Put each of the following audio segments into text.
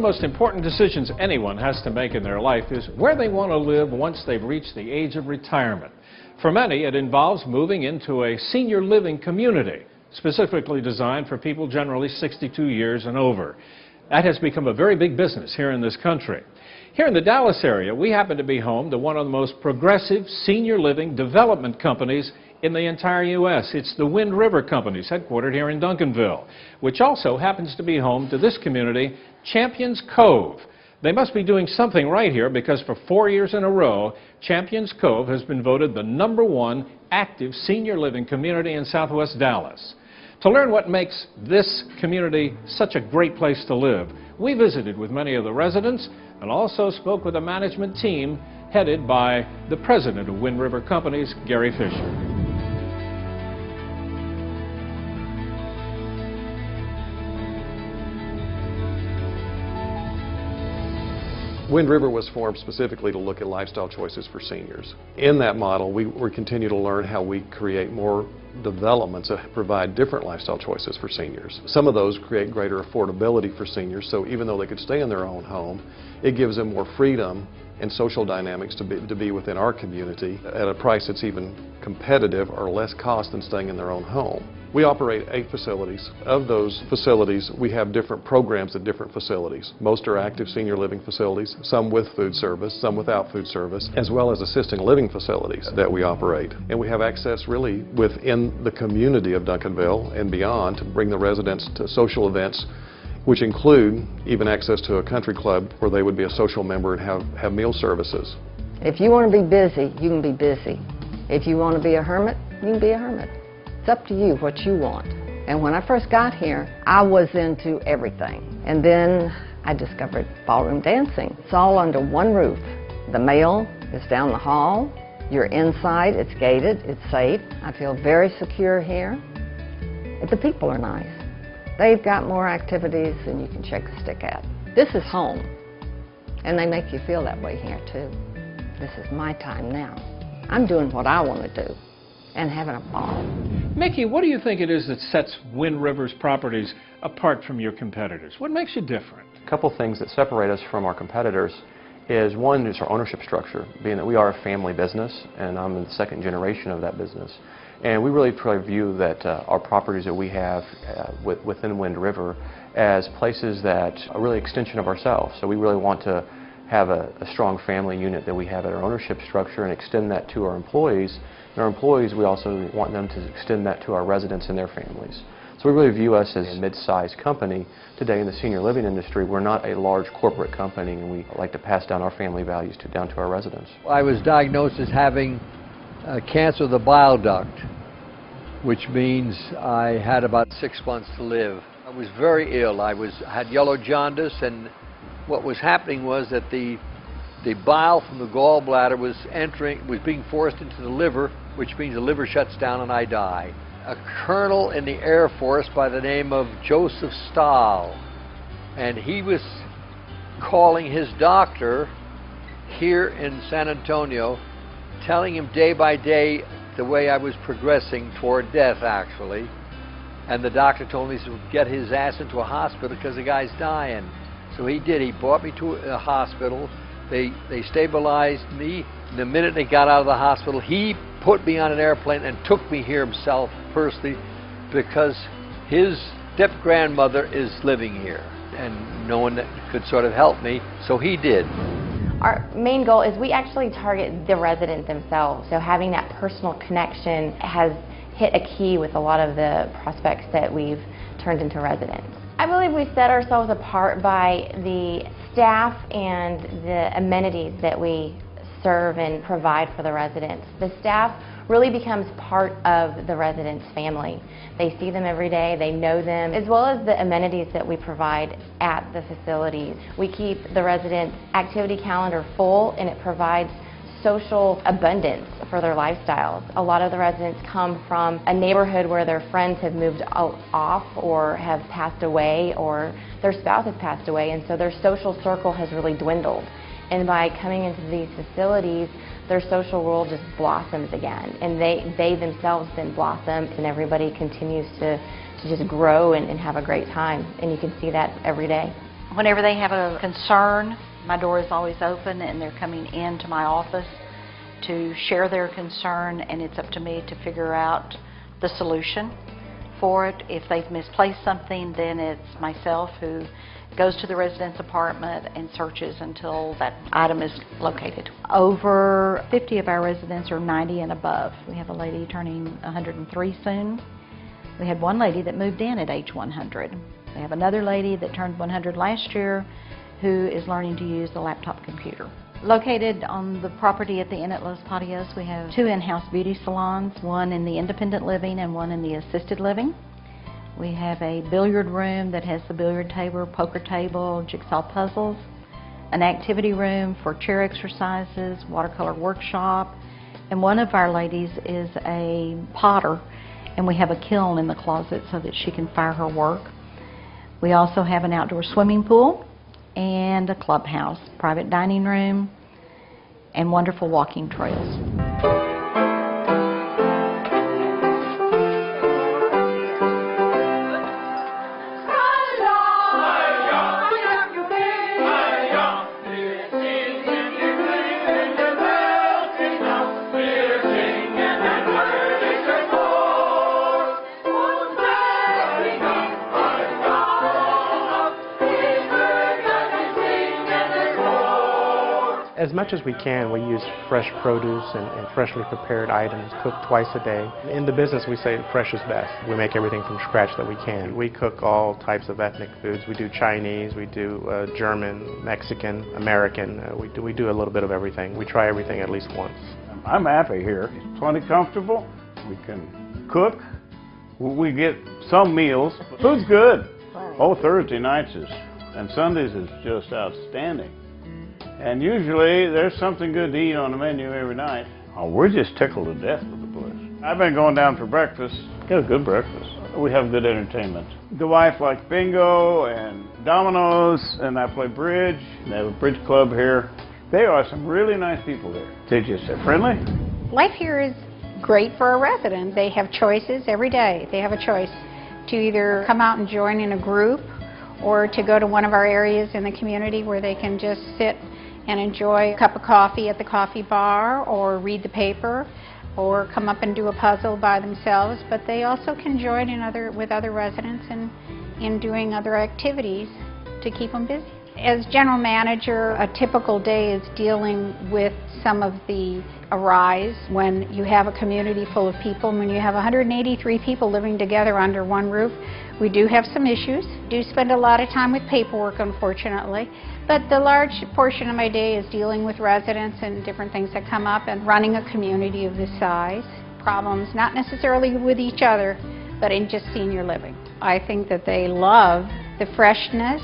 the most important decisions anyone has to make in their life is where they want to live once they've reached the age of retirement. For many, it involves moving into a senior living community, specifically designed for people generally 62 years and over. That has become a very big business here in this country. Here in the Dallas area, we happen to be home to one of the most progressive senior living development companies in the entire U.S. It's the WindRiver companies, headquartered here in Duncanville, which also happens to be home to this community, Champions Cove. They must be doing something right here because for 4 years in a row, Champions Cove has been voted the #1 active senior living community in Southwest Dallas. To learn what makes this community such a great place to live, we visited with many of the residents and also spoke with a management team headed by the president of WindRiver Companies, Gary Fisher. WindRiver was formed specifically to look at lifestyle choices for seniors. In that model, we continue to learn how we create more developments that provide different lifestyle choices for seniors. Some of those create greater affordability for seniors, so even though they could stay in their own home, it gives them more freedom and social dynamics to be within our community at a price that's even competitive or less cost than staying in their own home. We operate 8 facilities. Of those facilities, we have different programs at different facilities. Most are active senior living facilities, some with food service, some without food service, as well as assisted living facilities that we operate. And we have access really within the community of Duncanville and beyond to bring the residents to social events, which include even access to a country club where they would be a social member and have meal services. If you want to be busy, you can be busy. If you want to be a hermit, you can be a hermit. It's up to you what you want. And when I first got here, I was into everything. And then I discovered ballroom dancing. It's all under one roof. The mail is down the hall. You're inside, it's gated, it's safe. I feel very secure here. The people are nice. They've got more activities than you can shake a stick at. This is home. And they make you feel that way here too. This is my time now. I'm doing what I want to do and having a ball. Mickey, what do you think it is that sets WindRiver's properties apart from your competitors? What makes you different? A couple things that separate us from our competitors is, one, is our ownership structure, being that we are a family business, and I'm in the 2nd generation of that business. And we really view that our properties that we have within WindRiver as places that are really an extension of ourselves. So we really want to have a strong family unit that we have at our ownership structure and extend that to our employees. And our employees, we also want them to extend that to our residents and their families. So we really view us as a mid-sized company today in the senior living industry. We're not a large corporate company, and we like to pass down our family values down to our residents. I was diagnosed as having cancer of the bile duct, which means I had about 6 months to live. I was very ill. I had yellow jaundice, and what was happening was that the bile from the gallbladder was being forced into the liver, which means the liver shuts down and I die. A colonel in the Air Force by the name of Joseph Stahl, and he was calling his doctor here in San Antonio, telling him day by day the way I was progressing toward death, actually. And the doctor told me to get his ass into a hospital because the guy's dying. So he did. He brought me to a hospital. They stabilized me. And the minute they got out of the hospital, he put me on an airplane and took me here himself personally because his step-grandmother is living here and no one that could sort of help me, so he did. Our main goal is we actually target the resident themselves, so having that personal connection has hit a key with a lot of the prospects that we've turned into residents. I believe we set ourselves apart by the staff and the amenities that we serve and provide for the residents. The staff really becomes part of the residents' family. They see them every day, they know them, as well as the amenities that we provide at the facilities. We keep the residents' activity calendar full, and it provides social abundance for their lifestyles. A lot of the residents come from a neighborhood where their friends have moved off or have passed away, or their spouse has passed away, and so their social circle has really dwindled. And by coming into these facilities, their social world just blossoms again, and they themselves then blossom, and everybody continues to just grow and have a great time, and you can see that every day. Whenever they have a concern, my door is always open and they're coming into my office to share their concern, and it's up to me to figure out the solution for it. If they've misplaced something, then it's myself who goes to the resident's apartment and searches until that item is located. Over 50 of our residents are 90 and above. We have a lady turning 103 soon. We had one lady that moved in at age 100. We have another lady that turned 100 last year who is learning to use the laptop computer. Located on the property at the Inn at Los Patios, we have 2 in-house beauty salons, one in the independent living and one in the assisted living. We have a billiard room that has the billiard table, poker table, jigsaw puzzles, an activity room for chair exercises, watercolor workshop, and one of our ladies is a potter, and we have a kiln in the closet so that she can fire her work. We also have an outdoor swimming pool and a clubhouse, private dining room, and wonderful walking trails. As much as we can, we use fresh produce and freshly prepared items, cooked twice a day. In the business, we say fresh is best. We make everything from scratch that we can. We cook all types of ethnic foods. We do Chinese, we do German, Mexican, American. We do a little bit of everything. We try everything at least once. I'm happy here. It's plenty comfortable. We can cook. We get some meals. Food's good. Oh, Thursday nights and Sundays is just outstanding. And usually there's something good to eat on the menu every night. Oh, we're just tickled to death with the place. I've been going down for breakfast. Get a good breakfast. We have good entertainment. The wife likes bingo and dominoes, and I play bridge. They have a bridge club here. They are some really nice people there. They're just friendly. Life here is great for a resident. They have choices every day. They have a choice to either come out and join in a group or to go to one of our areas in the community where they can just sit and enjoy a cup of coffee at the coffee bar or read the paper or come up and do a puzzle by themselves. But they also can join with other residents in doing other activities to keep them busy. As general manager, a typical day is dealing with some of the arise when you have a community full of people. When you have 183 people living together under one roof, we do have some issues. Do spend a lot of time with paperwork, unfortunately. But the large portion of my day is dealing with residents and different things that come up and running a community of this size. Problems not necessarily with each other, but in just senior living. I think that they love the freshness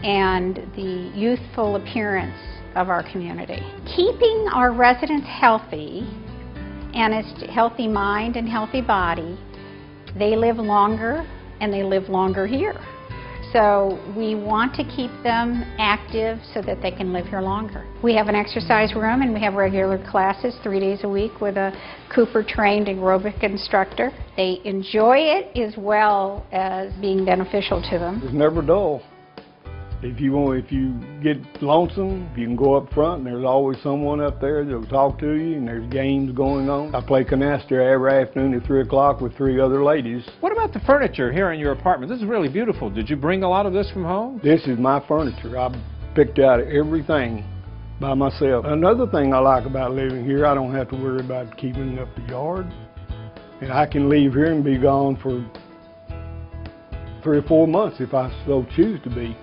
and the youthful appearance of our community. Keeping our residents healthy and a healthy mind and healthy body, they live longer and they live longer here. So we want to keep them active so that they can live here longer. We have an exercise room and we have regular classes 3 days a week with a Cooper-trained aerobic instructor. They enjoy it as well as being beneficial to them. It's never dull. If you get lonesome, you can go up front and there's always someone up there that'll talk to you, and there's games going on. I play canasta every afternoon at 3 o'clock with 3 other ladies. What about the furniture here in your apartment? This is really beautiful. Did you bring a lot of this from home? This is my furniture. I picked out everything by myself. Another thing I like about living here, I don't have to worry about keeping up the yard. And I can leave here and be gone for 3 or 4 months if I so choose to be.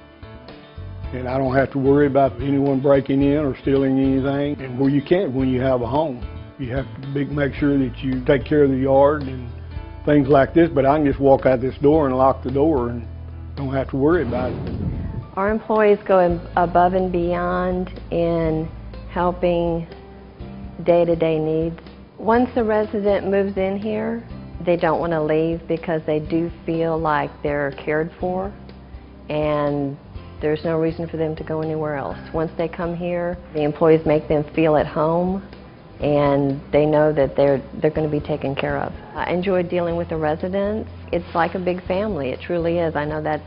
And I don't have to worry about anyone breaking in or stealing anything. And where you can't, when you have a home, you have to make sure that you take care of the yard and things like this. But I can just walk out this door and lock the door and don't have to worry about it. Our employees go above and beyond in helping day-to-day needs. Once a resident moves in here, they don't want to leave because they do feel like they're cared for, and there's no reason for them to go anywhere else. Once they come here, the employees make them feel at home, and they know that they're going to be taken care of. I enjoy dealing with the residents. It's like a big family. It truly is. I know that's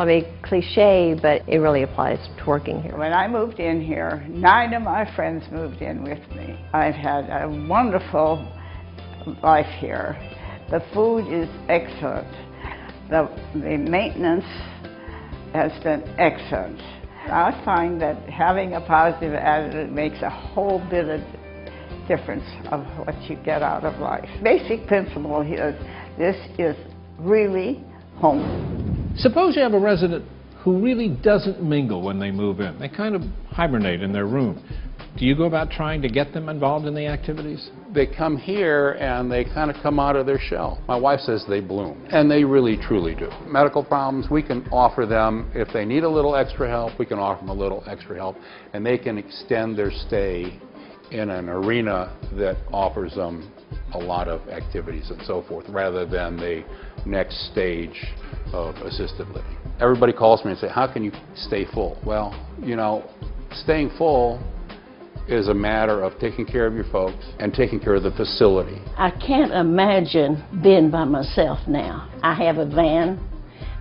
probably cliche, but it really applies to working here. When I moved in here, 9 of my friends moved in with me. I've had a wonderful life here. The food is excellent. The maintenance has been excellent. I find that having a positive attitude makes a whole bit of difference of what you get out of life. Basic principle here, this is really home. Suppose you have a resident who really doesn't mingle when they move in. They kind of hibernate in their room. Do you go about trying to get them involved in the activities? They come here and they kind of come out of their shell. My wife says they bloom, and they really truly do. Medical problems, we can offer them, if they need a little extra help, we can offer them a little extra help, and they can extend their stay in an arena that offers them a lot of activities and so forth, rather than the next stage of assisted living. Everybody calls me and say, how can you stay full? Well, you know, staying full is a matter of taking care of your folks and taking care of the facility. I can't imagine being by myself now. I have a van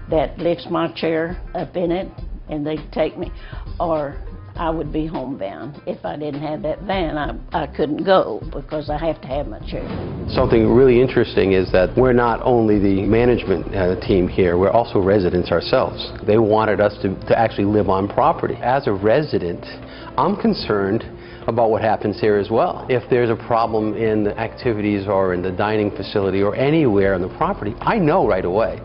that lifts my chair up in it and they take me, or I would be homebound. If I didn't have that van, I couldn't go because I have to have my chair. Something really interesting is that we're not only the management team here, we're also residents ourselves. They wanted us to actually live on property. As a resident, I'm concerned about what happens here as well. If there's a problem in the activities or in the dining facility or anywhere on the property, I know right away.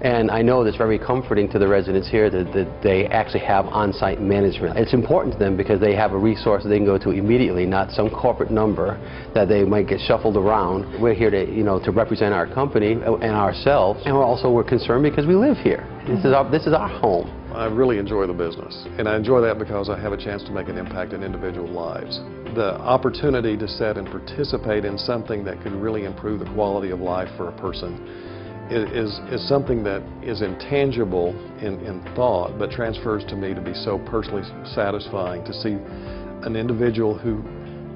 And I know that's very comforting to the residents here that they actually have on-site management. It's important to them because they have a resource they can go to immediately, not some corporate number that they might get shuffled around. We're here to, to represent our company and ourselves, and we're concerned because we live here. This is our home. I really enjoy the business, and I enjoy that because I have a chance to make an impact in individual lives. The opportunity to sit and participate in something that could really improve the quality of life for a person is something that is intangible in thought, but transfers to me to be so personally satisfying to see an individual who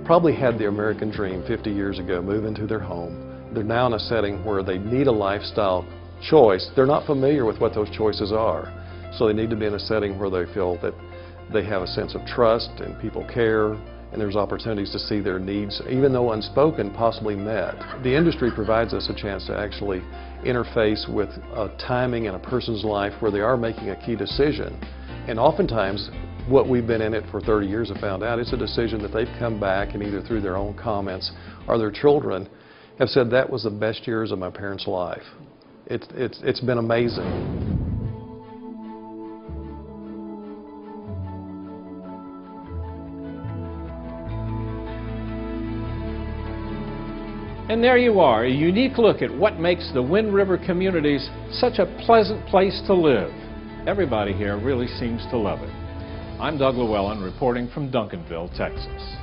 probably had the American dream 50 years ago move into their home. They're now in a setting where they need a lifestyle choice. They're not familiar with what those choices are. So they need to be in a setting where they feel that they have a sense of trust and people care, and there's opportunities to see their needs, even though unspoken, possibly met. The industry provides us a chance to actually interface with a timing in a person's life where they are making a key decision. And oftentimes, what we've been in it for 30 years have found out, it's a decision that they've come back and either through their own comments or their children have said, that was the best years of my parents' life. It's been amazing. And there you are, a unique look at what makes the WindRiver communities such a pleasant place to live. Everybody here really seems to love it. I'm Doug Llewellyn reporting from Duncanville, Texas.